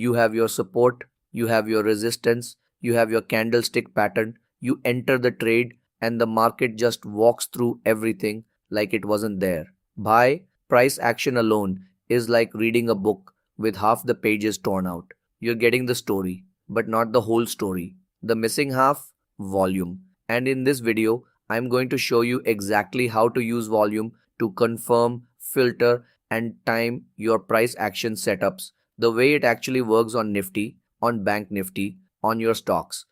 You have your support, you have your resistance, you have your candlestick pattern. You enter the trade and the market just walks through everything like it wasn't there. Buy, price action alone is like reading a book with half the pages torn out. You're getting the story, but not the whole story. The missing half, volume. And in this video, I'm going to show you exactly how to use volume to confirm, filter, and time your price action setups, the way it actually works on Nifty, on Bank Nifty, on your stocks.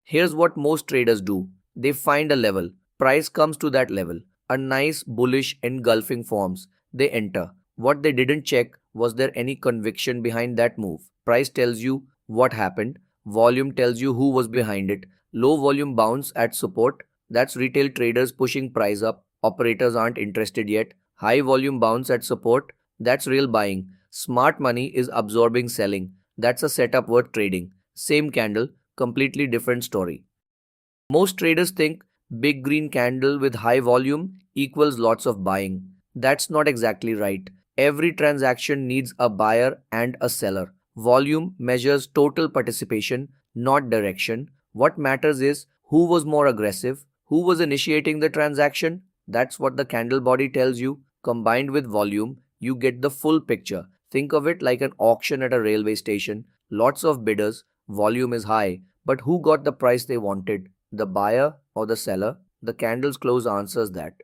Here's what most traders do. They find a level. Price comes to that level. A nice bullish engulfing forms. They enter. What they didn't check was there any conviction behind that move. Price tells you what happened. Volume tells you who was behind it. Low volume bounce at support. That's retail traders pushing price up. Operators aren't interested yet. High volume bounce at support. That's real buying. Smart money is absorbing selling. That's a setup worth trading. Same candle, completely different story. Most traders think big green candle with high volume equals lots of buying. That's not exactly right. Every transaction needs a buyer and a seller. Volume measures total participation, not direction. What matters is who was more aggressive, who was initiating the transaction. That's what the candle body tells you. Combined with volume, you get the full picture. Think of it like an auction at a railway station. Lots of bidders, volume is high, but who got the price they wanted? The buyer or the seller? The candle's close answers that.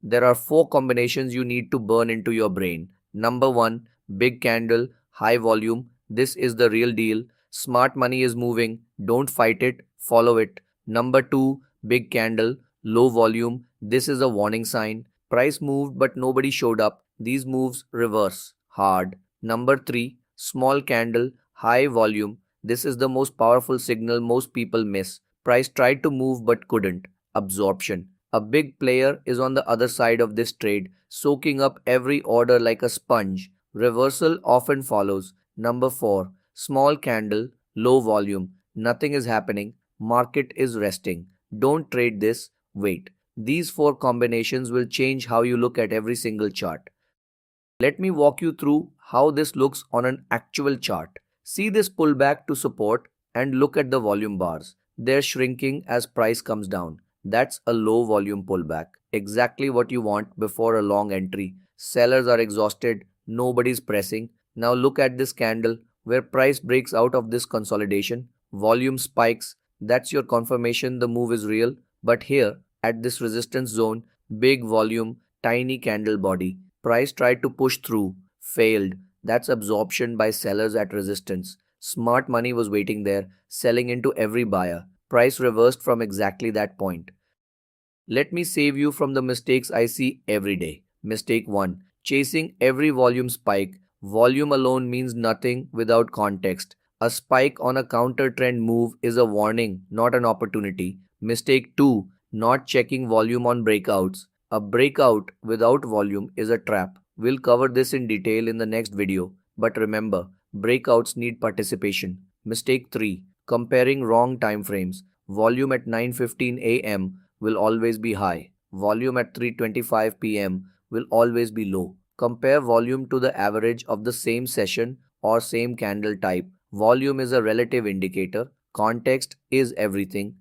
There are 4 combinations you need to burn into your brain. Number 1, big candle, high volume. This is the real deal. Smart money is moving. Don't fight it, follow it. Number 2, big candle, low volume. This is a warning sign. Price moved but nobody showed up. These moves reverse hard. Number 3, small candle, high volume. This is the most powerful signal most people miss. Price tried to move but couldn't. Absorption. A big player is on the other side of this trade, soaking up every order like a sponge. Reversal often follows. Number 4, small candle, low volume. Nothing is happening. Market is resting. Don't trade this. Wait. These 4 combinations will change how you look at every single chart. Let me walk you through how this looks on an actual chart. See this pullback to support and look at the volume bars. They're shrinking as price comes down. That's a low volume pullback. Exactly what you want before a long entry. Sellers are exhausted. Nobody's pressing. Now look at this candle where price breaks out of this consolidation. Volume spikes. That's your confirmation the move is real. But here at this resistance zone, big volume, tiny candle body. Price tried to push through. Failed. That's absorption by sellers at resistance. Smart money was waiting there, selling into every buyer. Price reversed from exactly that point. Let me save you from the mistakes I see every day. Mistake 1. Chasing every volume spike. Volume alone means nothing without context. A spike on a counter trend move is a warning, not an opportunity. Mistake 2. Not checking volume on breakouts. A breakout without volume is a trap. We'll cover this in detail in the next video. But remember, breakouts need participation. Mistake 3. Comparing wrong time frames. Volume at 9:15 a.m. will always be high. Volume at 3:25 p.m. will always be low. Compare volume to the average of the same session or same candle type. Volume is a relative indicator. Context is everything.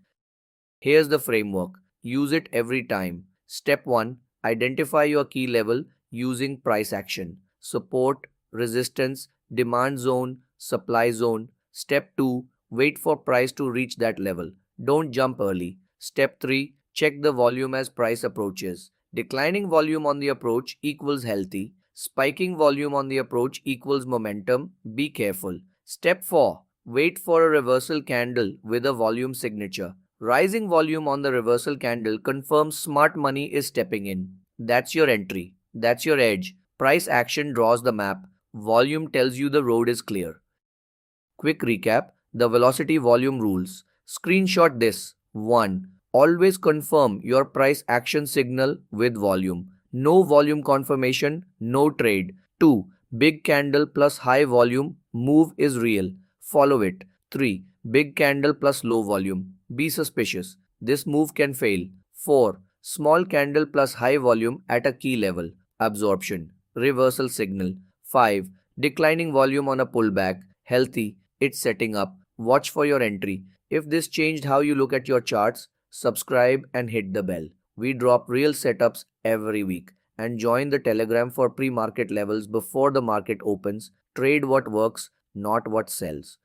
Here's the framework. Use it every time. Step 1. Identify your key level using price action. Support, resistance, demand zone, supply zone. Step 2. Wait for price to reach that level. Don't jump early. Step 3. Check the volume as price approaches. Declining volume on the approach equals healthy. Spiking volume on the approach equals momentum. Be careful. Step 4. Wait for a reversal candle with a volume signature. Rising volume on the reversal candle confirms smart money is stepping in. That's your entry. That's your edge. Price action draws the map. Volume tells you the road is clear. Quick recap. The velocity volume rules. Screenshot this. 1. Always confirm your price action signal with volume. No volume confirmation, no trade. 2. Big candle plus high volume, move is real. Follow it. 3. Big candle plus low volume. Be suspicious. This move can fail. 4. Small candle plus high volume at a key level. Absorption. Reversal signal. 5. Declining volume on a pullback, healthy, it's setting up. Watch for your entry. If this changed how you look at your charts, subscribe and hit the bell. We drop real setups every week. And join the Telegram for pre market levels before the market opens. Trade what works, not what sells.